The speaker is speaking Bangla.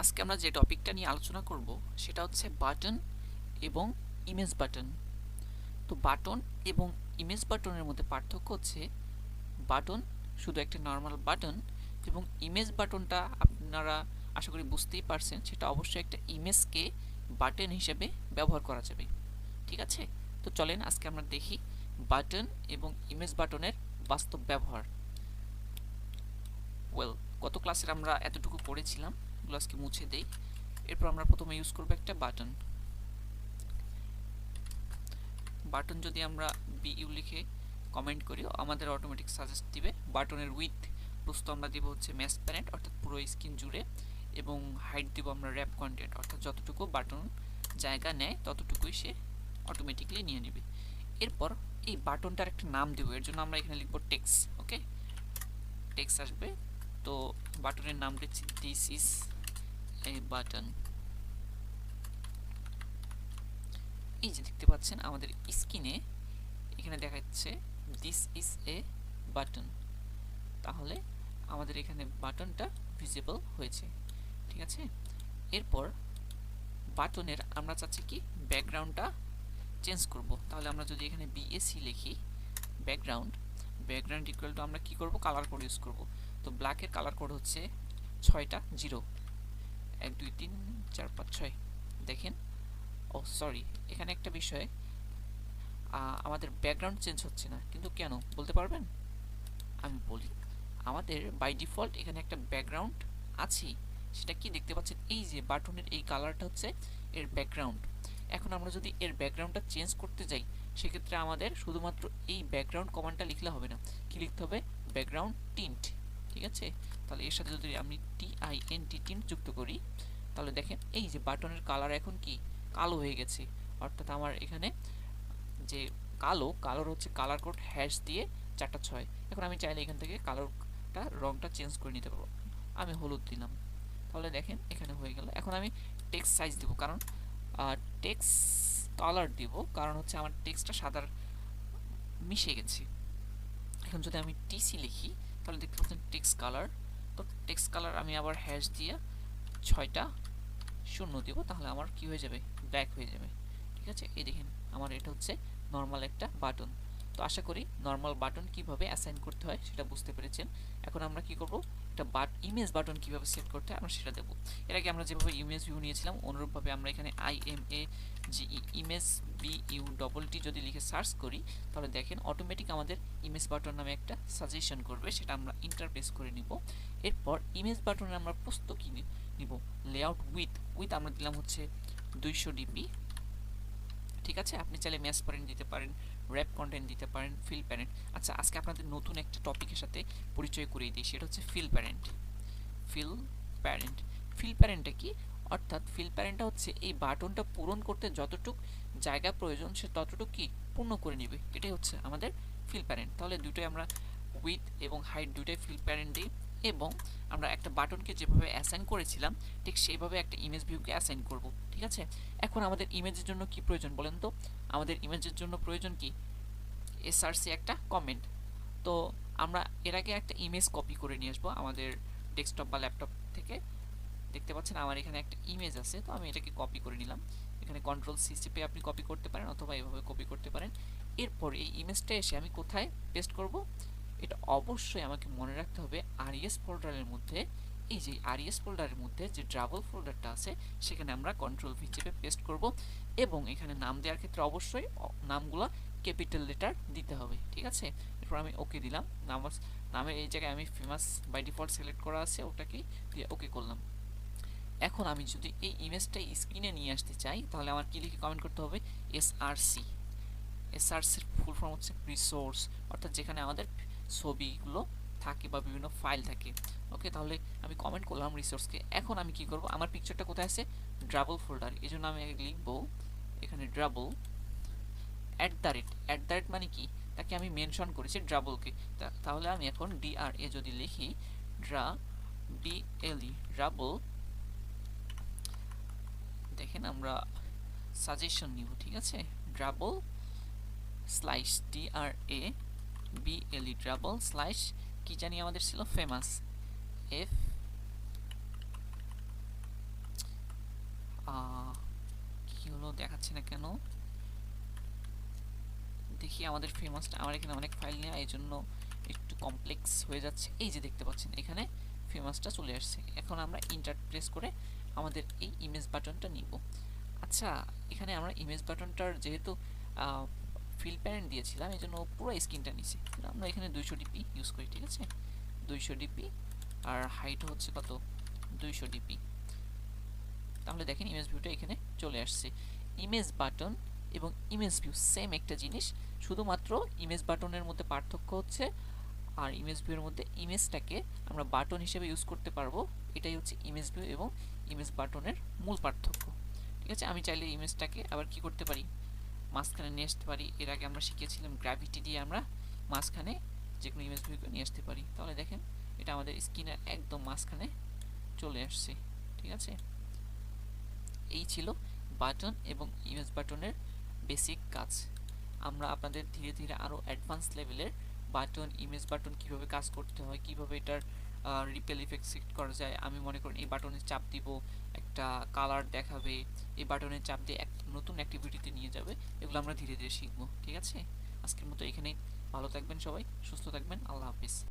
আজকে আমরা যে টপিকটা নিয়ে আলোচনা করব সেটা হচ্ছে বাটন এবং ইমেজ বাটন। তো বাটন এবং ইমেজ বাটনের মধ্যে পার্থক্য হচ্ছে বাটন শুধু একটা নর্মাল বাটন এবং ইমেজ বাটনটা আপনারা আশা করি বুঝতেই পারছেন, সেটা অবশ্যই একটা ইমেজকে বাটন হিসেবে ব্যবহার করা যাবে। ঠিক আছে, তো চলেন আজকে আমরা দেখি বাটন এবং ইমেজ বাটনের বাস্তব ব্যবহার। ওয়েল, গত ক্লাসের আমরা এতটুকু পড়েছিলাম, এগুলো আজকে মুছে দেই। এরপর আমরা প্রথমে ইউজ করব একটা বাটন। বাটন যদি আমরা বিইউ লিখে কমেন্ট করি আমাদের অটোমেটিক সাজেস্ট দিবে। বাটনের উইথ প্রস্থ আমরা দিব হচ্ছে ম্যাচ প্যারেন্ট অর্থাৎ পুরো স্ক্রিন জুড়ে, এবং হাইট দিব আমরা র্যাপ কন্টেন্ট অর্থাৎ যতটুকু বাটন জায়গা নেয় ততটুকুই সে অটোমেটিকলি নিয়ে নেবে। এরপর এই বাটনটার একটা নাম দেব, এর জন্য আমরা এখানে লিখব টেক্স। ওকে, টেক্স আসবে। তো বাটনের নাম দিচ্ছি দিস ইজ এ বাটন। এই যে দেখতে পাচ্ছেন আমাদের স্ক্রিনে এখানে দেখাচ্ছে দিস ইজ এ বাটন, তাহলে আমাদের এখানে বাটনটা ভিজিবল হয়েছে। ঠিক আছে, এরপর বাটনের আমরা চাচ্ছি কি ব্যাকগ্রাউন্ডটা চেঞ্জ করব। তাহলে আমরা যদি এখানে বিএসি লিখি ব্যাকগ্রাউন্ড, ব্যাকগ্রাউন্ড ইকুয়াল টু আমরা কি করব, কালার কোড ইউজ করব। তো ব্ল্যাকের কালার কোড হচ্ছে 6টা 0, 1 2 3 4 5 6। দেখেন, ও সরি, এখানে একটা বিষয়, আমাদের ব্যাকগ্রাউন্ড চেঞ্জ হচ্ছে না, কিন্তু কেন বলতে পারবেন? আমি বলি, আমাদের বাই ডিফল্ট এখানে একটা ব্যাকগ্রাউন্ড আছে, সেটা কি দেখতে পাচ্ছেন, এই যে বাটনের এই কালারটা হচ্ছে এর ব্যাকগ্রাউন্ড। এখন আমরা যদি এর ব্যাকগ্রাউন্ডটা চেঞ্জ করতে যাই সেক্ষেত্রে আমাদের শুধুমাত্র এই ব্যাকগ্রাউন্ড কমান্ডটা লিখলে হবে না, কি লিখতে হবে, ব্যাকগ্রাউন্ড টিন্ট। ঠিক আছে, তাহলে এর সাথে যদি আমি টিআইএনটি টিন্ট যুক্ত করি তাহলে দেখেন এই যে বাটনের কালার এখন কি কালো হয়ে গেছে, অর্থাৎ আমার এখানে যে কালোর হচ্ছে কালার কোড হ্যাশ দিয়ে 4টা 6। এখন আমি চাইলে এখান থেকে কালারটা রংটা চেঞ্জ করে নিতে পারবো, আমি হলুদ দিলাম, তাহলে দেখেন এখানে হয়ে গেল। এখন আমি টেক্সট সাইজ দিব, কারণ টেক্সট কালার দিব, কারণ হচ্ছে আমার টেক্সটটা সাদার মিশে গেছে। এখন যদি আমি টিসি লিখি তাহলে দেখতে পাচ্ছেন টেক্সট কালার। তো টেক্সট কালার আমি আবার হ্যাশ দিয়ে 6টা 0 দিব, তাহলে আমার কি হয়ে যাবে, ব্ল্যাক হয়ে যাবে। ঠিক আছে, এই দেখেন আমার এটা হচ্ছে নর্মাল একটা বাটন। তো আশা করি নর্মাল বাটন কিভাবে অ্যাসাইন করতে হয় সেটা বুঝতে পেরেছেন। এখন আমরা কি করব, একটা ইমেজ বাটন কিভাবে সেট করতে হয় আমরা সেটা দেব। এর আগে আমরা যেভাবে ইমেজ ভিউ নিয়েছিলাম অনুরূপভাবে আমরা এখানে IMAGE image BU double T যদি লিখে সার্চ করি তাহলে দেখেন অটোমেটিক আমাদের ইমেজ বাটন নামে একটা সাজেশন করবে, সেটা আমরা ইন্টারপ্রেস করে নিব। এরপর ইমেজ বাটনে আমরা প্রস্থ কি নিব, লেআউট উইথ আমরা দিলাম হচ্ছে 200 ডিপি। ঠিক আছে, আপনি চাইলে ম্যাচ প্যারেন্ট দিতে পারেন, র্যাপ কন্টেন্ট দিতে পারেন, ফিল প্যারেন্ট। আচ্ছা, আজকে আপনাদের নতুন একটা টপিকের সাথে পরিচয় করিয়ে দিই, সেটা হচ্ছে fill parent. Fill parent fill প্যারেন্টটা কি, অর্থাৎ ফিল প্যারেন্টটা হচ্ছে এই বাটনটা পূরণ করতে যতটুক জায়গা প্রয়োজন সে ততটুক কি পূর্ণ করে নেবে, এটাই হচ্ছে আমাদের ফিল প্যারেন্ট। তাহলে দুটোই আমরা উইথ এবং হাইট দুটোই ফিল প্যারেন্ট দিই, এবং আমরা একটা বাটনকে যেভাবে অ্যাসাইন করেছিলাম ঠিক সেইভাবে একটা ইমেজ ভিউকে অ্যাসাইন করব। ঠিক আছে, এখন আমাদের ইমেজের জন্য কি প্রয়োজন বলেন তো, আমাদের ইমেজের জন্য প্রয়োজন কি, এসআরসি একটা কমেন্ট। তো আমরা এর আগে একটা ইমেজ কপি করে নিয়ে আসবো আমাদের ডেস্কটপ বা ল্যাপটপ থেকে। দেখতে পাচ্ছেন আমার এখানে একটা ইমেজ আছে, তো আমি এটাকে কপি করে নিলাম। এখানে কন্ট্রোল-সি চেপে আপনি কপি করতে পারেন অথবা এভাবে কপি করতে পারেন। এরপর এই ইমেজটা এসে আমি কোথায় পেস্ট করব, এটা অবশ্যই আমাকে মনে রাখতে হবে আরইএস ফোল্ডারের মধ্যে। এই যে আরইএস ফোল্ডারের মধ্যে যে ড্রাবল ফোল্ডারটা আছে সেখানে আমরা কন্ট্রোল-ভি চেপে পেস্ট করব, এবং এখানে নাম দেওয়ার ক্ষেত্রে অবশ্যই নামগুলো ক্যাপিটাল লেটার দিতে হবে। ঠিক আছে, এরপর আমি ওকে দিলাম। নামের এই জায়গায় আমি ফেমাস বাই ডিফল্ট সিলেক্ট করা আছে, ওটাকে দিয়ে ওকে করলাম। এখন আমি যদি এই ইমেজটা স্ক্রিনে নিয়ে আসতে চাই তাহলে আমার কি লিখে কমেন্ট করতে হবে, এসআরসি। এসআরসির ফুল ফর্ম হচ্ছে রিসোর্স, অর্থাৎ যেখানে আমাদের ছবিগুলো থাকে বা বিভিন্ন ফাইল থাকে। ওকে, তাহলে আমি কমেন্ট করলাম রিসোর্সকে। এখন আমি কি করব, আমার পিকচারটা কোথায় আছে, ড্রাবল ফোল্ডার, এই জন্য আমি লিখবো এখানে ড্রাবল @ মানে কি, তাকে আমি মেনশন করেছি ড্রাবলকে। তাহলে আমি এখন DRA যদি লিখি DLE ড্রাবল, দেখেন আমরা সাজেশন নিব। ঠিক আছে, ড্রাবল স্লাইস DRABLE ড্রাবল স্লাইস কি জানি আমাদের ছিল ফেমাস, দেখাচ্ছি না কেন, দেখি আমাদের ফেমাসটা। আমার এখানে অনেক ফাইল নেই, এই জন্য একটু কমপ্লেক্স হয়ে যাচ্ছে। এই যে দেখতে পাচ্ছেন এখানে ফেমাসটা চলে আসছে। এখন আমরা ইন্টার প্রেস করে আমাদের এই ইমেজ বাটনটা নিব। আচ্ছা, এখানে আমরা ইমেজ বাটনটার যেহেতু ফিল প্যারেন্ট দিয়েছিলাম, এই জন্য পুরো স্ক্রিনটা নিছি। আমরা এখানে 200 ডিপি ইউজ করি, ঠিক আছে? 200 ডিপি, আর হাইট হচ্ছে কত, 200 ডিপি। তাহলে দেখেন ইমেজ ভিউটা এখানে চলে আসছে। ইমেজ বাটন এবং ইমেজ ভিউ সেম একটা জিনিস, শুধুমাত্র ইমেজ বাটনের মধ্যে পার্থক্য হচ্ছে আর ইমেজ ভিউয়ের মধ্যে ইমেজটাকে আমরা বাটন হিসেবে ইউজ করতে পারবো। এটাই হচ্ছে ইমেজ ভিউ এবং ইমেজ বাটনের মূল পার্থক্য, ঠিক আছে? আমি চাইলে ইমেজটাকে আবার কি করতে পারি, মাঝখানে নিয়ে আসতে পারি। এর আগে আমরা শিখেছিলাম গ্র্যাভিটি দিয়ে আমরা মাঝখানে যে কোনো ইমেজ ভিউকে নিয়ে আসতে পারি। তাহলে দেখেন এটা আমাদের স্ক্রিনের একদম মাঝখানে চলে আসছে, ঠিক আছে? এই ছিল বাটন এবং ইমেজ বাটনের বেসিক কাজ। আমরা আপনাদের ধীরে ধীরে আরও অ্যাডভান্স লেভেলের বাটন, ইমেজ বাটন কীভাবে কাজ করতে হয়, কীভাবে এটার রিপেল ইফেক্ট সেট করা যায়। আমি মনে করি এই বাটনে চাপ দিব, একটা কালার দেখাবে, এই বাটনে চাপ দিয়ে এক নতুন অ্যাক্টিভিটিতে নিয়ে যাবে। এগুলো আমরা ধীরে ধীরে শিখবো, ঠিক আছে? আজকের মতো এখানেই। ভালো থাকবেন সবাই, সুস্থ থাকবেন, আল্লাহ হাফিজ।